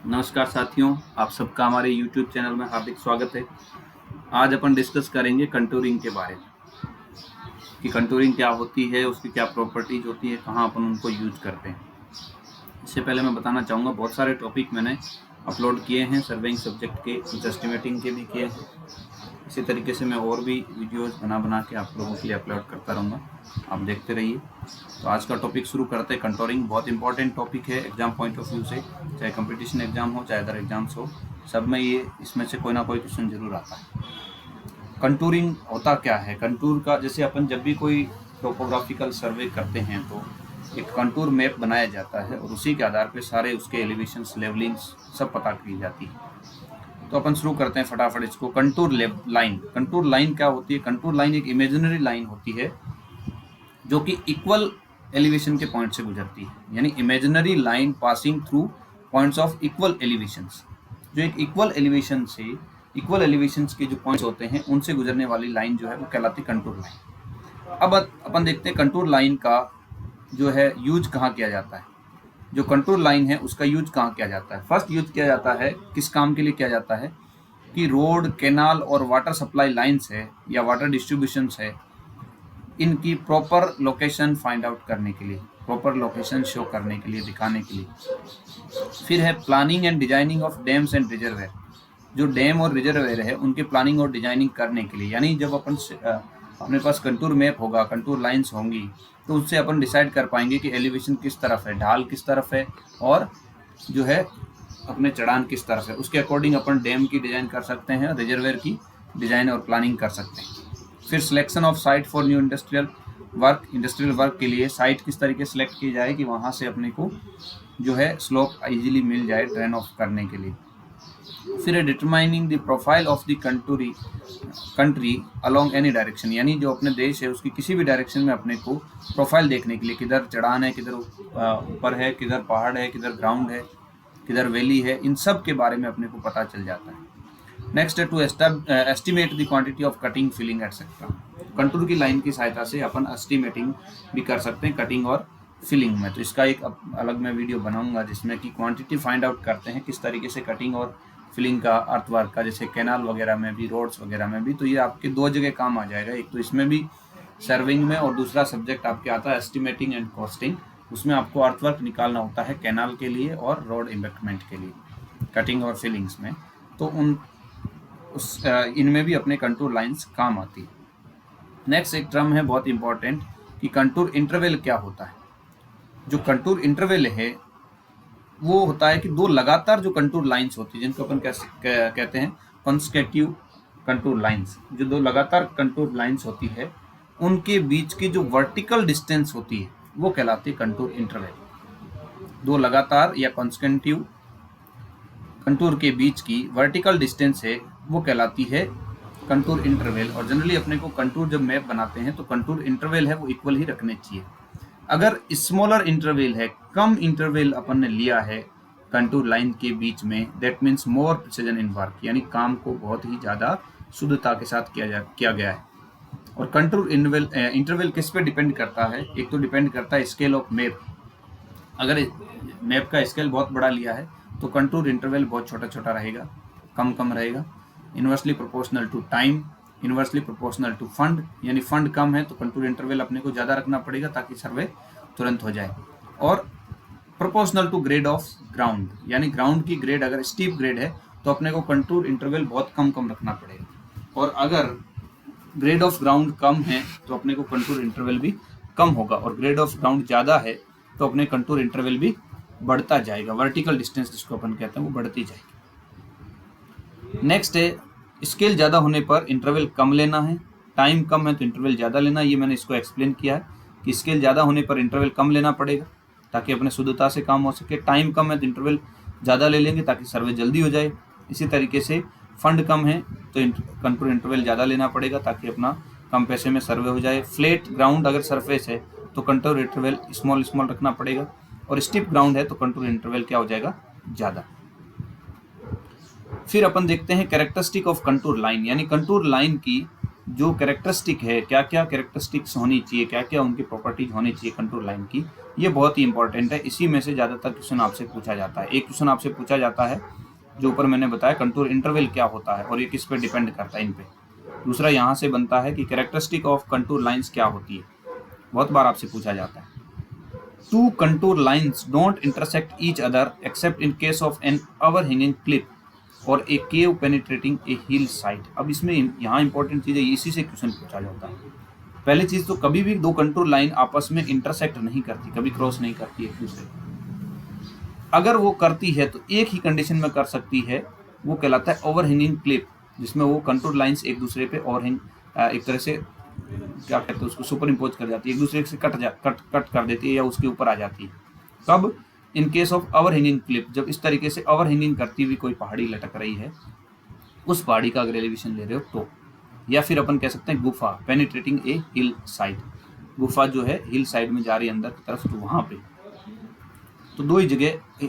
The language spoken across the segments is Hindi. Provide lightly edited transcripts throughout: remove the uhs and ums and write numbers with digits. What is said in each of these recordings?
नमस्कार साथियों, आप सबका हमारे YouTube चैनल में हार्दिक स्वागत है। आज अपन डिस्कस करेंगे कंटूरिंग के बारे में कि कंटूरिंग क्या होती है, उसकी क्या प्रॉपर्टीज होती है, कहाँ अपन उनको यूज करते हैं। इससे पहले मैं बताना चाहूँगा बहुत सारे टॉपिक मैंने अपलोड किए हैं, सर्वेइंग सब्जेक्ट के, कुछ एस्टिमेटिंग के भी किए हैं। इसी तरीके से मैं और भी वीडियोस बना के आप लोगों के लिए अपलोड करता रहूँगा, आप देखते रहिए। तो आज का टॉपिक शुरू करते हैं। कंटूरिंग बहुत इंपॉर्टेंट टॉपिक है एग्जाम पॉइंट ऑफ व्यू से, चाहे कंपटीशन एग्जाम हो चाहे अदर एग्जाम्स हो, सब में ये इसमें से कोई ना कोई क्वेश्चन जरूर आता है। कंटूरिंग होता क्या है? कंटूर का, जैसे अपन जब भी कोई टोपोग्राफिकल सर्वे करते हैं तो एक कंटूर मैप बनाया जाता है और उसी के आधार पर सारे उसके एलिवेशंस, लेवलिंग्स सब पता की जाती है। तो अपन शुरू करते हैं फटाफट इसको। Contour line. कंटूर लाइन क्या होती है? कंटूर लाइन एक इमेजिनरी लाइन होती है जो कि इक्वल एलिवेशन के पॉइंट से गुजरती है, यानी imaginary line passing through points of equal elevations. जो एक इक्वल एलिवेशंस के जो पॉइंट्स होते हैं उनसे गुजरने वाली लाइन जो है वो कहलाती है कंटूर लाइन। अब अपन देखते हैं कंटूर लाइन का जो है यूज कहाँ किया जाता है। जो कंटूर लाइन है उसका यूज कहाँ किया जाता है? फर्स्ट यूज किया जाता है, किस काम के लिए किया जाता है कि रोड, कैनाल और वाटर सप्लाई लाइन्स है या वाटर डिस्ट्रीब्यूशंस है, इनकी प्रॉपर लोकेशन फाइंड आउट करने के लिए, प्रॉपर लोकेशन शो करने के लिए, दिखाने के लिए। फिर है planning and designing of dams and reservoir. जो डैम और रिजर्वेयर है उनके प्लानिंग और डिजाइनिंग करने के लिए, यानी जब अपन अपने पास कंटूर मैप होगा, कंटूर लाइंस होंगी, तो उससे अपन डिसाइड कर पाएंगे कि एलिवेशन किस तरफ है, ढाल किस तरफ है और जो है अपने चढ़ान किस तरफ है। उसके अकॉर्डिंग अपन डैम की डिजाइन कर सकते हैं, रिजर्वेयर की डिजाइन और प्लानिंग कर सकते हैं। फिर selection of site for new industrial work के लिए साइट किस तरीके से सिलेक्ट की जाए कि वहाँ से अपने को जो है स्लोप इजीली मिल जाए ड्रेन ऑफ करने के लिए। फिर determining the profile of the country along any direction, यानी जो अपने देश है उसकी किसी भी डायरेक्शन में अपने को प्रोफाइल देखने के लिए, किधर चढ़ान है, किधर ऊपर है, किधर पहाड़ है, किधर ग्राउंड है, किधर वैली है, इन सब के बारे में अपने को पता चल जाता है। नेक्स्ट है to estimate the quantity of cutting, filling etcetera. Contour की लाइन की सहायता से अपन एस्टिमेटिंग भी कर सकते हैं कटिंग और फिलिंग में। तो इसका एक अलग मैं वीडियो बनाऊंगा जिसमें कि क्वांटिटी फाइंड आउट करते हैं किस तरीके से कटिंग और फिलिंग का, अर्थवर्क का, जैसे कैनाल वगैरह में भी, रोड्स वगैरह में भी। तो ये आपके दो जगह काम आ जाएगा, एक तो इसमें भी सर्विंग में, और दूसरा सब्जेक्ट आपके आता है एस्टिमेटिंग एंड कॉस्टिंग। उसमें आपको अर्थवर्क निकालना होता है कैनाल के लिए और रोड एम्बैंकमेंट के लिए, कटिंग और फिलिंग्स में। तो इनमें भी अपने कंटूर लाइंस काम आती है। नेक्स्ट एक टर्म है बहुत इंपॉर्टेंट कि कंटूर इंटरवल क्या होता है। जो कंटूर इंटरवल है वो होता है कि दो लगातार जो कंटूर लाइंस होती है, जिनको अपन कहते हैं कॉन्सेक्यूटिव कंटूर लाइंस। जो दो लगातार कंटूर लाइंस होती है उनके बीच की जो वर्टिकल डिस्टेंस होती है वो कहलाती है कंटूर इंटरवल। दो लगातार या कॉन्सेक्यूटिव कंटूर के बीच की वर्टिकल डिस्टेंस है वो कहलाती है कंटूर इंटरवल। और जनरली अपने को कंटूर जब मैप बनाते हैं तो कंटूर इंटरवल है वो इक्वल ही रखने चाहिए। अगर स्मॉलर इंटरवल है, कम इंटरवल अपन ने लिया है कंटूर लाइन के बीच में, that means more precision in work, यानी काम को बहुत ही ज़्यादा शुद्धता के साथ किया गया है। और कंटूर इंटरवल किस पे डिपेंड करता है? एक तो डिपेंड करता है स्केल ऑफ मैप। अगर मैप का स्केल बहुत बड़ा लिया है तो कंटूर इंटरवल बहुत छोटा छोटा रहेगा, कम रहेगा। Inversely proportional to time, inversely proportional to fund, यानी फंड कम है तो कंटूर इंटरवल अपने को ज़्यादा रखना पड़ेगा ताकि सर्वे तुरंत हो जाए। और proportional to grade of ground, यानी ग्राउंड की ग्रेड अगर स्टीप ग्रेड है तो अपने को कंटूर इंटरवल बहुत कम रखना पड़ेगा। और अगर ग्रेड ऑफ ग्राउंड कम है तो अपने को कंटूर इंटरवल भी कम होगा, और ग्रेड ऑफ ग्राउंड ज़्यादा है तो अपने कंटूर इंटरवल भी बढ़ता जाएगा। वर्टिकल डिस्टेंस जिसको अपन कहते हैं वो बढ़ती जाएगी। नेक्स्ट है स्केल ज़्यादा होने पर इंटरवल कम लेना है, टाइम कम है तो इंटरवल ज़्यादा लेना है। ये मैंने इसको एक्सप्लेन किया है कि स्केल ज़्यादा होने पर इंटरवल कम लेना पड़ेगा ताकि अपने शुद्धता से काम हो सके। टाइम कम है तो इंटरवल ज़्यादा ले लेंगे ताकि सर्वे जल्दी हो जाए। इसी तरीके से फंड कम है तो कंटूर इंटरवल ज़्यादा लेना पड़ेगा ताकि अपना कम पैसे में सर्वे हो जाए। फ्लैट ग्राउंड अगर सरफेस है तो कंटूर इंटरवल स्मॉल रखना पड़ेगा, और स्टिप ग्राउंड है तो कंटूर इंटरवल क्या हो जाएगा? ज़्यादा। फिर अपन देखते हैं कैरेक्टरिस्टिक ऑफ कंटूर लाइन, यानी कंटूर लाइन की जो कैरेक्टरिस्टिक है, क्या क्या कैरेक्टरिस्टिक्स होनी चाहिए, क्या क्या उनकी प्रॉपर्टीज होनी चाहिए कंटूर लाइन की, ये बहुत ही इंपॉर्टेंट है। इसी में से ज़्यादातर क्वेश्चन आपसे पूछा जाता है। एक क्वेश्चन आपसे पूछा जाता है जो ऊपर मैंने बताया कंटूर इंटरवल क्या होता है और ये किस पे डिपेंड करता है इन पे। दूसरा यहाँ से बनता है कि कैरेक्टरिस्टिक ऑफ कंटूर लाइन्स क्या होती है, बहुत बार आपसे पूछा जाता है। Two contour lines don't intersect each other except in case of an overhanging clip और a cave penetrating A hill side. अब इसमें यहाँ इंपॉर्टेंट चीज़ है, इसी से क्वेश्चन पूछा जाता है। पहली चीज़ तो कभी भी दो कंटूर लाइन आपस में इंटरसेक्ट नहीं करती, कभी क्रॉस नहीं करती एक दूसरे को। अगर वो करती है तो एक ही कंडीशन में कर सकती है, वो कहलाता है ओवरहैंगिंग क्लिप, जिसमें वो कंटूर लाइन्स एक दूसरे पे ओवरहैंग एक तरह से क्या कहते हैं उसको सुपर इम्पोज कर जाती है, एक दूसरे से कट कर देती है या उसके ऊपर आ जाती है। कब? इन केस ऑफ ओवरहैंगिंग क्लिप, जब इस तरीके से ओवरहैंगिंग करती हुई कोई पहाड़ी लटक रही है, उस पहाड़ी का अगर एलिवेशन ले रहे हो तो। या फिर अपन कह सकते हैं गुफा, पेनिट्रेटिंग ए हिल साइड, गुफा जो है हिल साइड में जा रही है अंदर की तरफ, तो वहां पे तो दो ही जगह,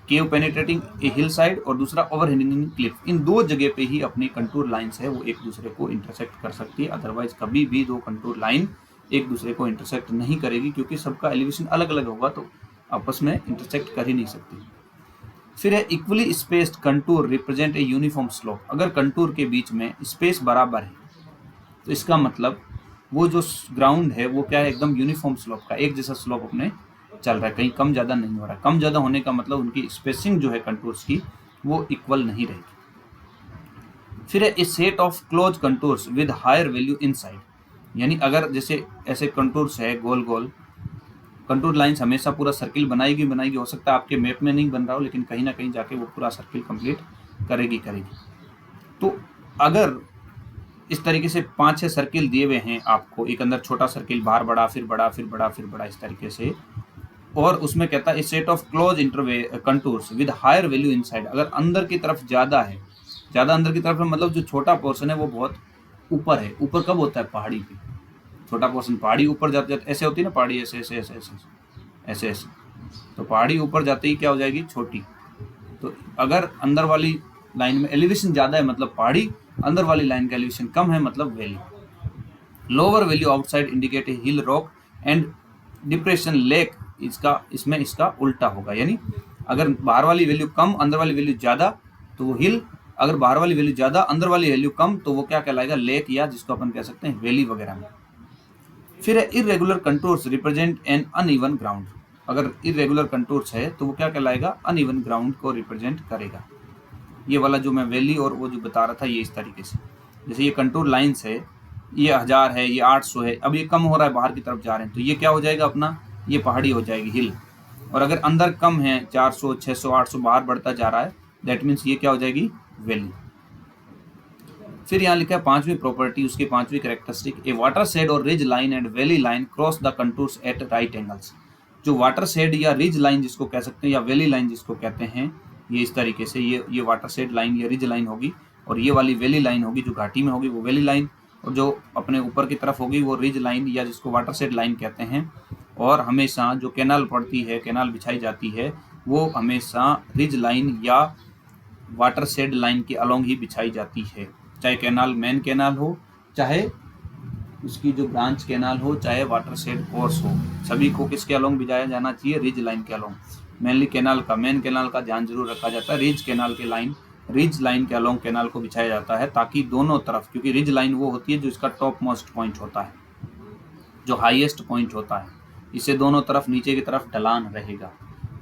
केव पेनिट्रेटिंग ए हिल साइड और दूसरा ओवरहैंगिंग क्लिफ, इन दो जगह पे ही अपनी कंटूर लाइन्स है वो एक दूसरे को इंटरसेक्ट कर सकती है। अदरवाइज कभी भी दो कंटूर लाइन एक दूसरे को इंटरसेक्ट नहीं करेगी, क्योंकि सबका एलिवेशन अलग अलग होगा तो आपस में इंटरसेक्ट कर ही नहीं सकती। फिर है equally spaced contour represent a uniform slope. अगर कंटूर के बीच में स्पेस बराबर है तो इसका मतलब वो जो ग्राउंड है वो क्या है, एकदम यूनिफॉर्म स्लोप का, एक जैसा स्लोप अपने चल रहा है, कहीं कम ज़्यादा नहीं हो रहा है। कम ज़्यादा होने का मतलब उनकी स्पेसिंग जो है कंटूर्स की वो इक्वल नहीं रहेगी। फिर है a set of close contours with higher value inside, यानी अगर जैसे ऐसे कंटूर्स है गोल गोल, कंटूर लाइंस हमेशा पूरा सर्किल बनाएगी, हो सकता है आपके मैप में नहीं बन रहा हो, लेकिन कहीं ना कहीं जाके वो पूरा सर्किल कंप्लीट करेगी। तो अगर इस तरीके से 5-6 सर्किल दिए हुए हैं आपको, एक अंदर छोटा सर्किल, बाहर बड़ा, फिर बड़ा, फिर बड़ा, फिर बड़ा, इस तरीके से, और उसमें कहता है सेट ऑफ क्लोज इंटरवे contours with higher value inside. अगर अंदर की तरफ ज़्यादा है, ज़्यादा अंदर की तरफ है मतलब जो छोटा पोर्शन है वो बहुत ऊपर है। ऊपर कब होता है? पहाड़ी पे छोटा पोर्शन, पहाड़ी ऊपर जाते जाते ऐसे होती है ना पहाड़ी, ऐसे ऐसे ऐसे ऐसे ऐसे ऐसे, तो पहाड़ी ऊपर जाते ही क्या हो जाएगी? छोटी। तो अगर अंदर वाली लाइन में एलिवेशन ज़्यादा है मतलब पहाड़ी, अंदर वाली लाइन का एलिवेशन कम है मतलब valley. Lower value outside indicate hill rock and depression lake, इसमें इसका उल्टा होगा, यानी अगर बाहर वाली वैल्यू कम अंदर वाली वैल्यू ज़्यादा तो वो हिल, अगर बाहर वाली वैल्यू ज़्यादा अंदर वाली वैल्यू कम तो वो क्या कहलाएगा? लेक, या जिसको अपन कह सकते हैं वैली वगैरह में। फिर है irregular contours represent N uneven ground. अगर इरेगुलर कंटूर्स है तो वो क्या कहलाएगा? अनइवन ग्राउंड को रिप्रेजेंट करेगा। ये वाला जो मैं वैली और वो जो बता रहा था ये इस तरीके से, जैसे ये कंटूर लाइंस है, ये 1000 है, ये 800 है, अब ये कम हो रहा है, बाहर की तरफ जा रहे हैं, तो ये क्या हो जाएगा अपना? ये पहाड़ी हो जाएगी, हिल। और अगर अंदर कम है 400, 600, 800 बाहर बढ़ता जा रहा है, दैट मीन्स ये क्या हो जाएगी? वैली। फिर यहाँ लिखा है पांचवी प्रॉपर्टी, उसकी पांचवी कैरेक्टरिस्टिक, ए वाटर शेड और ridge line and valley line cross the contours at right angles. जो वाटर शेड या रिज लाइन जिसको कह सकते हैं या वैली लाइन जिसको कहते हैं, ये इस तरीके से ये वाटर शेड लाइन या रिज लाइन होगी, और ये वाली वैली लाइन होगी जो घाटी में होगी वो वैली लाइन, और जो अपने ऊपर की तरफ होगी वो रिज लाइन या जिसको वाटर शेड लाइन कहते हैं। और हमेशा जो कैनाल पड़ती है, कैनाल बिछाई जाती है, वो हमेशा रिज लाइन या वाटर शेड लाइन के अलोंग ही बिछाई जाती है, चाहे कैनाल मेन कैनाल हो, चाहे उसकी जो ब्रांच कैनाल हो, चाहे वाटर शेड कोर्स हो, सभी को किसके अलोंग बिछाया जाना चाहिए? रिज लाइन के अलोंग। मेनली कैनाल का, मेन कैनाल का ध्यान जरूर रखा जाता है, रिज कैनाल के लाइन, रिज लाइन के अलोंग कैनाल को बिछाया जाता है, ताकि दोनों तरफ, क्योंकि रिज लाइन वो होती है जो इसका टॉप मोस्ट पॉइंट होता है, जो हाईएस्ट पॉइंट होता है, इसे दोनों तरफ नीचे की तरफ ढलान रहेगा,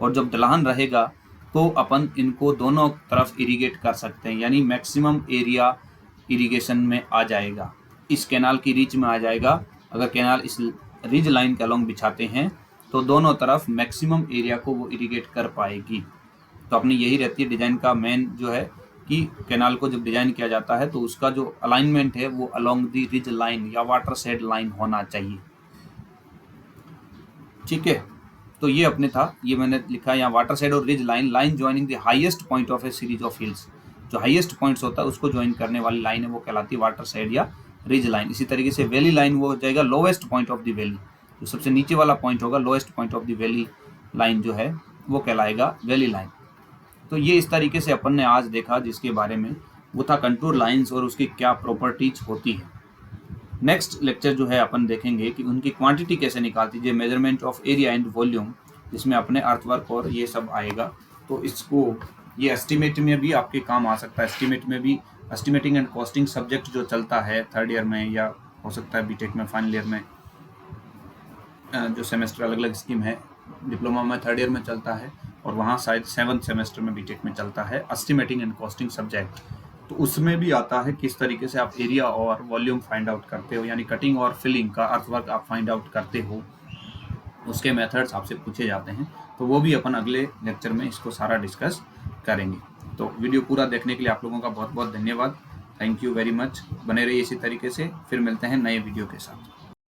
और जब ढलान रहेगा तो अपन इनको दोनों तरफ इरिगेट कर सकते हैं, यानी मैक्सिमम एरिया इरिगेशन में आ जाएगा, इस कैनाल की रीच में आ जाएगा। अगर कैनाल इस रिज लाइन के अलोंग बिछाते हैं तो दोनों तरफ मैक्सिमम एरिया को वो इरिगेट कर पाएगी। तो अपनी यही रहती है डिजाइन का मेन जो है, कि कैनाल को जब डिजाइन किया जाता है तो उसका जो अलाइनमेंट है वो अलोंग द रिज लाइन या वाटर शेड लाइन होना चाहिए। ठीक है, तो ये अपने था, ये मैंने लिखा है यहाँ वाटर शेड और ridge line, line joining the highest point of A series of hills. जो हाईएस्ट पॉइंट्स होता है उसको ज्वाइन करने वाली लाइन है वो कहलाती है वाटर शेड या रिज लाइन। इसी तरीके से वैली लाइन वो हो जाएगा lowest point of the valley, जो सबसे नीचे वाला पॉइंट होगा, lowest point of the valley line जो है वो कहलाएगा वैली लाइन। तो ये इस तरीके से अपन ने आज देखा, जिसके बारे में वो था कंटूर लाइंस और उसकी क्या प्रॉपर्टीज होती है। नेक्स्ट लेक्चर जो है अपन देखेंगे कि उनकी क्वांटिटी कैसे निकालती है, measurement of area and volume, जिसमें अपने अर्थवर्क और ये सब आएगा। तो इसको ये एस्टिमेट में भी आपके काम आ सकता है। एस्टिमेट में भी एस्टिमेटिंग एंड कॉस्टिंग सब्जेक्ट जो चलता है थर्ड ईयर में, या हो सकता है बीटेक में फाइनल ईयर में, जो सेमेस्टर अलग अलग स्कीम है, डिप्लोमा में थर्ड ईयर में चलता है और वहाँ शायद 7th सेमेस्टर में बीटेक में चलता है एस्टिमेटिंग एंड कॉस्टिंग सब्जेक्ट। तो उसमें भी आता है किस तरीके से आप एरिया और वॉल्यूम फाइंड आउट करते हो, यानी कटिंग और फिलिंग का अर्थवर्क आप फाइंड आउट करते हो, उसके मेथड्स आपसे पूछे जाते हैं। तो वो भी अपन अगले लेक्चर में इसको सारा डिस्कस करेंगे। तो वीडियो पूरा देखने के लिए आप लोगों का बहुत बहुत धन्यवाद। Thank you very much. बने रहिए इसी तरीके से, फिर मिलते हैं नए वीडियो के साथ।